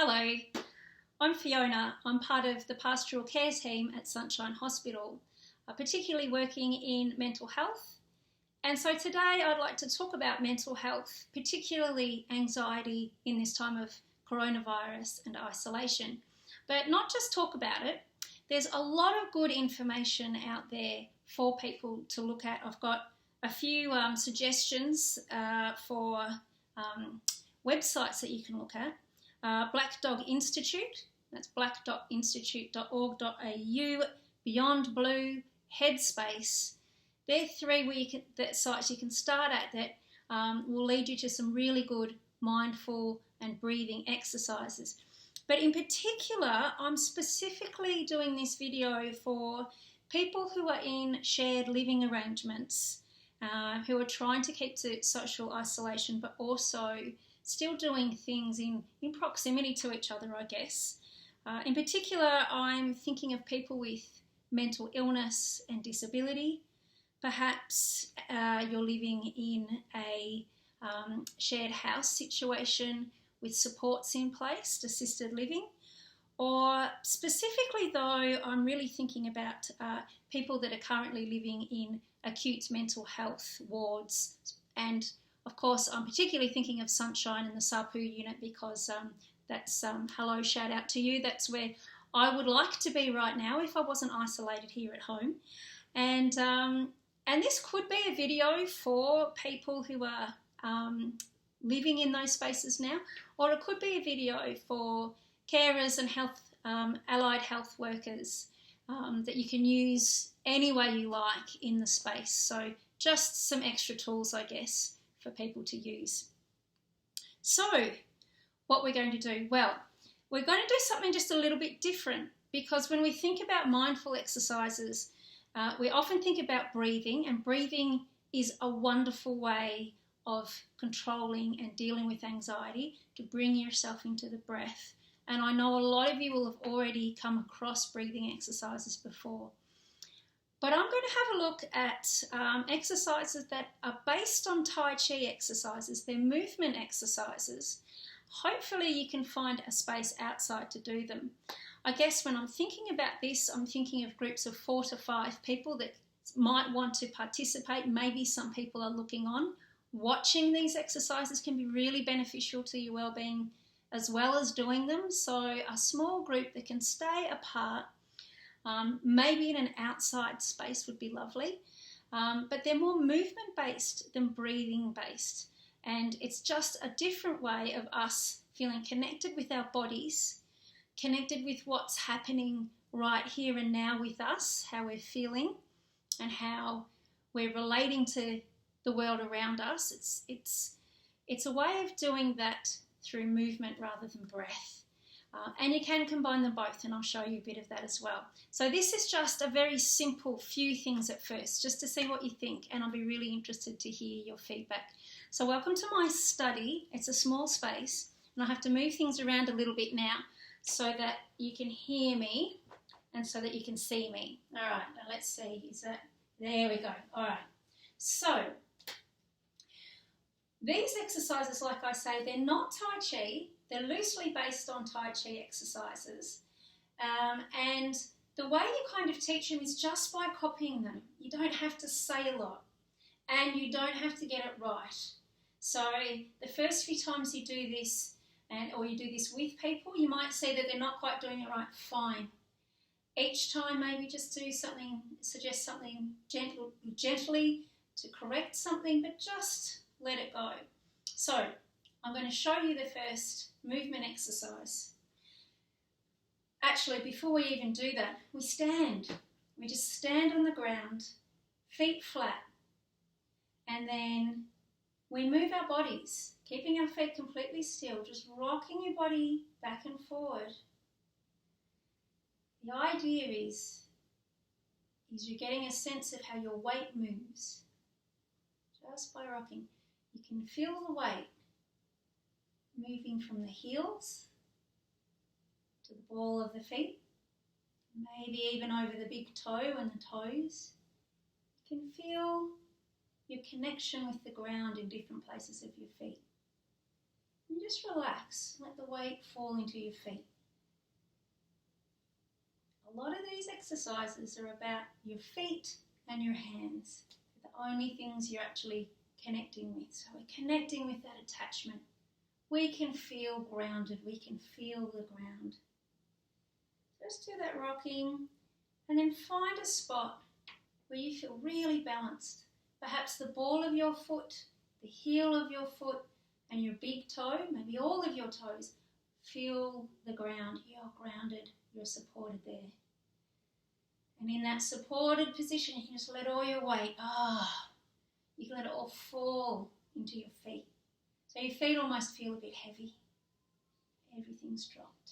Hello, I'm Fiona. I'm part of the pastoral care team at Sunshine Hospital, particularly working in mental health. And so today I'd like to talk about mental health, particularly anxiety in this time of coronavirus and isolation. But not just talk about it, there's a lot of good information out there for people to look at. I've got a few suggestions for websites that you can look at. Black Dog Institute, that's black.institute.org.au, Beyond Blue, Headspace. They're three sites you can start at that will lead you to some really good mindful and breathing exercises. But in particular, I'm specifically doing this video for people who are in shared living arrangements, who are trying to keep to social isolation, but also still doing things in proximity to each other, I guess. In particular, I'm thinking of people with mental illness and disability. Perhaps you're living in a shared house situation with supports in place, assisted living. Or specifically though, I'm really thinking about people that are currently living in acute mental health wards. And of course, I'm particularly thinking of Sunshine and the Sapu unit because that's, hello, shout out to you. That's where I would like to be right now if I wasn't isolated here at home. And this could be a video for people who are living in those spaces now, or it could be a video for carers and allied health workers that you can use any way you like in the space. So just some extra tools, I guess, for people to use. So what we're going to do? Well, we're going to do something just a little bit different, because when we think about mindful exercises, we often think about breathing, and breathing is a wonderful way of controlling and dealing with anxiety, to bring yourself into the breath. And I know a lot of you will have already come across breathing exercises before. But I'm going to have a look at exercises that are based on Tai Chi exercises. They're movement exercises. Hopefully you can find a space outside to do them. I guess when I'm thinking about this, I'm thinking of groups of 4 to 5 people that might want to participate. Maybe some people are looking on. Watching these exercises can be really beneficial to your well-being as well as doing them. So a small group that can stay apart, maybe in an outside space would be lovely, but they're more movement based than breathing based, and it's just a different way of us feeling connected with our bodies, connected with what's happening right here and now with us, how we're feeling and how we're relating to the world around us. It's a way of doing that through movement rather than breath. And you can combine them both, and I'll show you a bit of that as well. So this is just a very simple few things at first, just to see what you think, and I'll be really interested to hear your feedback. So welcome to my study. It's a small space, and I have to move things around a little bit now so that you can hear me and so that you can see me. All right, now let's see, there we go. All right, so these exercises, like I say, they're not Tai Chi. They're loosely based on Tai Chi exercises. And the way you kind of teach them is just by copying them. You don't have to say a lot, and you don't have to get it right. So the first few times you do this, or you do this with people, you might see that they're not quite doing it right. Fine. Each time maybe just do something, suggest something gently to correct something, but just let it go. So I'm going to show you the first movement exercise. Actually, before we even do that, we stand. We just stand on the ground, feet flat, and then we move our bodies, keeping our feet completely still, just rocking your body back and forward. The idea is you're getting a sense of how your weight moves just by rocking. You can feel the weight moving from the heels to the ball of the feet, maybe even over the big toe and the toes. You can feel your connection with the ground in different places of your feet. You just relax, let the weight fall into your feet. A lot of these exercises are about your feet and your hands. They're the only things you're actually connecting with. So we're connecting with that attachment. We can feel grounded. We can feel the ground. Just do that rocking and then find a spot where you feel really balanced. Perhaps the ball of your foot, the heel of your foot, and your big toe, maybe all of your toes, feel the ground. You're grounded, you're supported there. And in that supported position, you can just let all your weight, you can let it all fall into your feet. So your feet almost feel a bit heavy. Everything's dropped.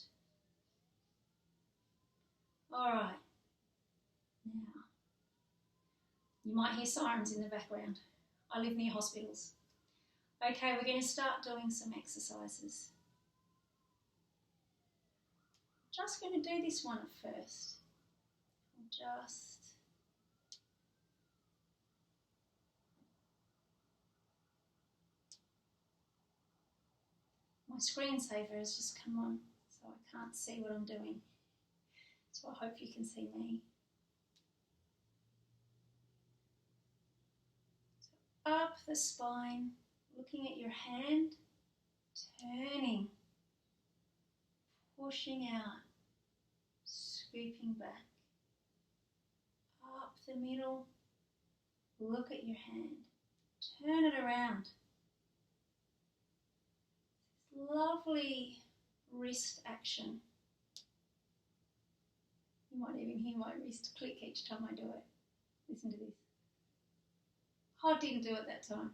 All right. Now, you might hear sirens in the background. I live near hospitals. Okay, we're going to start doing some exercises. Just going to do this one at first. My screensaver has just come on, so I can't see what I'm doing. So I hope you can see me. So up the spine, looking at your hand, turning, pushing out, scooping back. Up the middle, look at your hand, turn it around. Lovely wrist action. You might even hear my wrist click each time I do it. Listen to this. Oh, I didn't do it that time.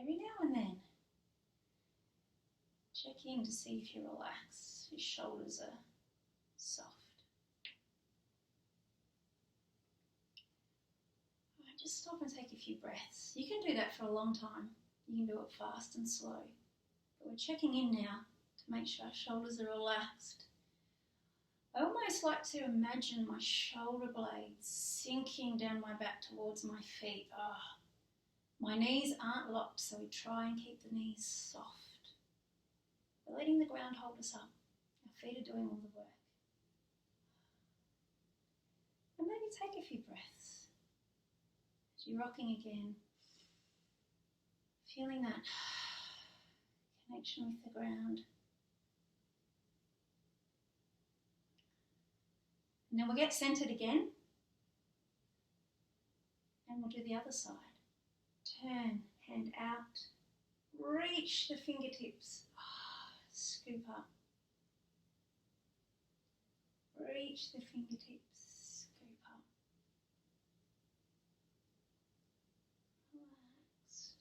Every now and then, check in to see if you're relaxed, your shoulders are soft. All right, just stop and take a few breaths. You can do that for a long time. You can do it fast and slow. But we're checking in now to make sure our shoulders are relaxed. I almost like to imagine my shoulder blades sinking down my back towards my feet. My knees aren't locked, so we try and keep the knees soft. We're letting the ground hold us up. Our feet are doing all the work. And maybe take a few breaths. As you're rocking again, feeling that connection with the ground. And then we'll get centered again. And we'll do the other side. Turn, hand out. Reach the fingertips. Scoop up. Reach the fingertips. Scoop up. Relaxed.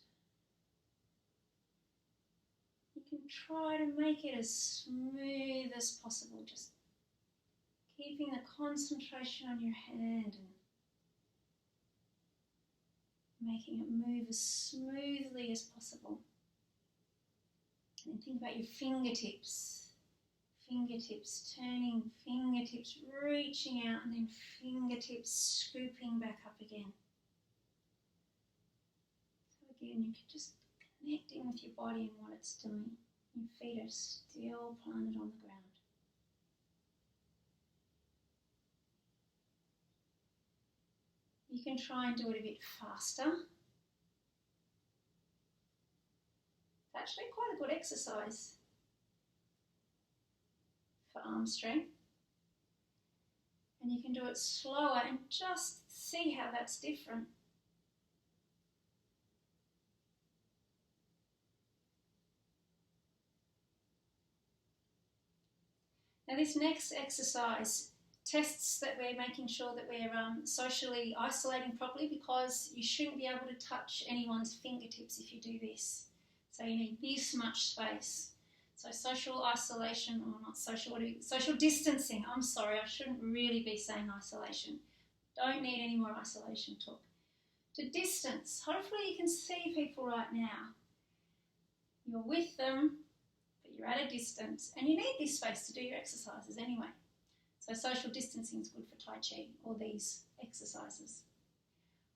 You can try to make it as smooth as possible. Just keeping the concentration on your hand and making it move as smoothly as possible. And then think about your fingertips. Fingertips turning, fingertips reaching out, and then fingertips scooping back up again. So again, you can just connect in with your body and what it's doing. Your feet are still planted on the ground. You can try and do it a bit faster. It's actually quite a good exercise for arm strength. And you can do it slower and just see how that's different. Now this next exercise tests that we're making sure that we're socially isolating properly, because you shouldn't be able to touch anyone's fingertips if you do this. So you need this much space. So social isolation, or not social, social distancing. I'm sorry, I shouldn't really be saying isolation. Don't need any more isolation talk. To distance. Hopefully you can see people right now. You're with them, but you're at a distance, and you need this space to do your exercises anyway. So social distancing is good for Tai Chi, or these exercises.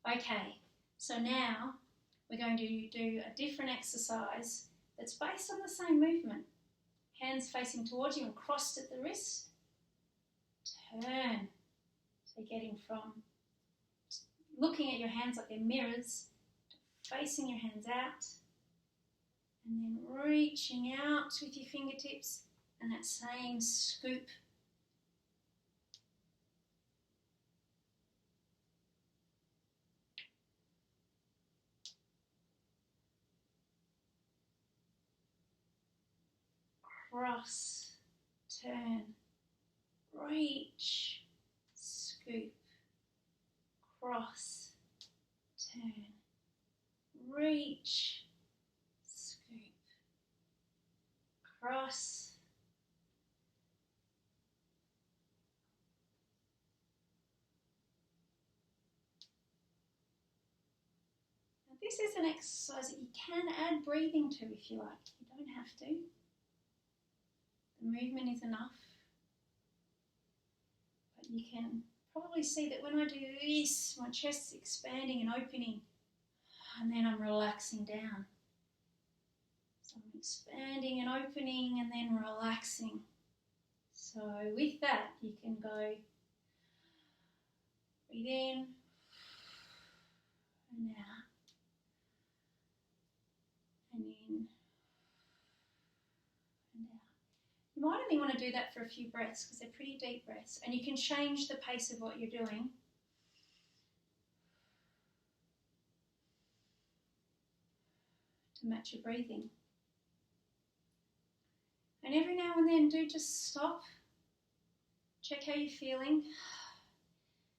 Okay, so now we're going to do a different exercise that's based on the same movement. Hands facing towards you and crossed at the wrist. Turn. So you're getting from looking at your hands like they're mirrors to facing your hands out and then reaching out with your fingertips and that same scoop. Cross, turn, reach, scoop, cross, turn, reach, scoop, cross, now this is an exercise that you can add breathing to if you like. You don't have to. The movement is enough. But you can probably see that when I do this, my chest's expanding and opening, and then I'm relaxing down. So I'm expanding and opening and then relaxing. So with that, you can go breathe in and out, and in and out. You might only want to do that for a few breaths because they're pretty deep breaths, and you can change the pace of what you're doing. To match your breathing. And every now and then do just stop, check how you're feeling,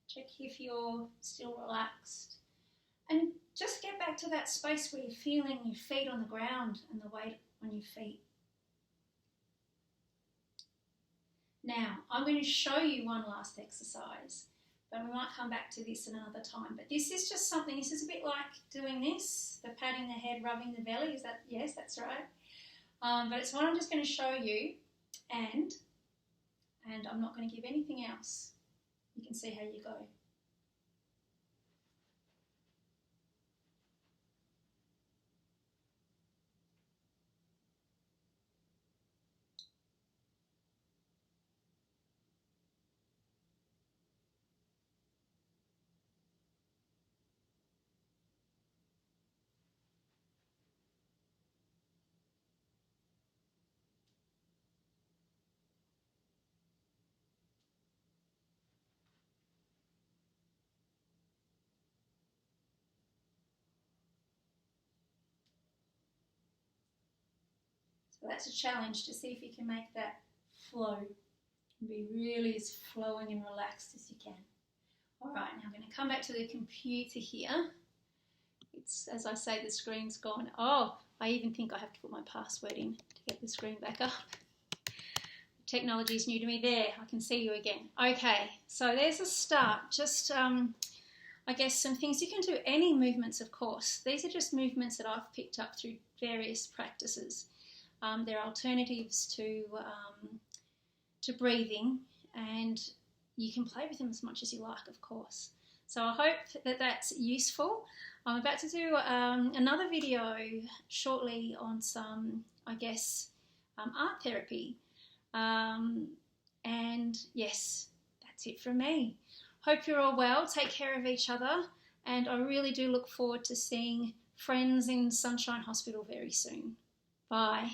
check if you're still relaxed, and just get back to that space where you're feeling your feet on the ground and the weight on your feet. Now, I'm going to show you one last exercise, but we might come back to this another time. But this is just something, this is a bit like doing this, the patting the head, rubbing the belly. Is that, yes, that's right. But it's one I'm just going to show you, and I'm not going to give anything else. You can see how you go. So that's a challenge to see if you can make that flow and be really as flowing and relaxed as you can. All right, now I'm going to come back to the computer here. It's, as I say, the screen's gone. Oh, I even think I have to put my password in to get the screen back up. Technology is new to me. There, I can see you again. Okay, so there's a start. Just, I guess, some things. You can do any movements, of course. These are just movements that I've picked up through various practices. They're alternatives to breathing, and you can play with them as much as you like, of course. So I hope that that's useful. I'm about to do another video shortly on some, I guess, art therapy. And yes, that's it from me. Hope you're all well. Take care of each other. And I really do look forward to seeing friends in Sunshine Hospital very soon. Bye.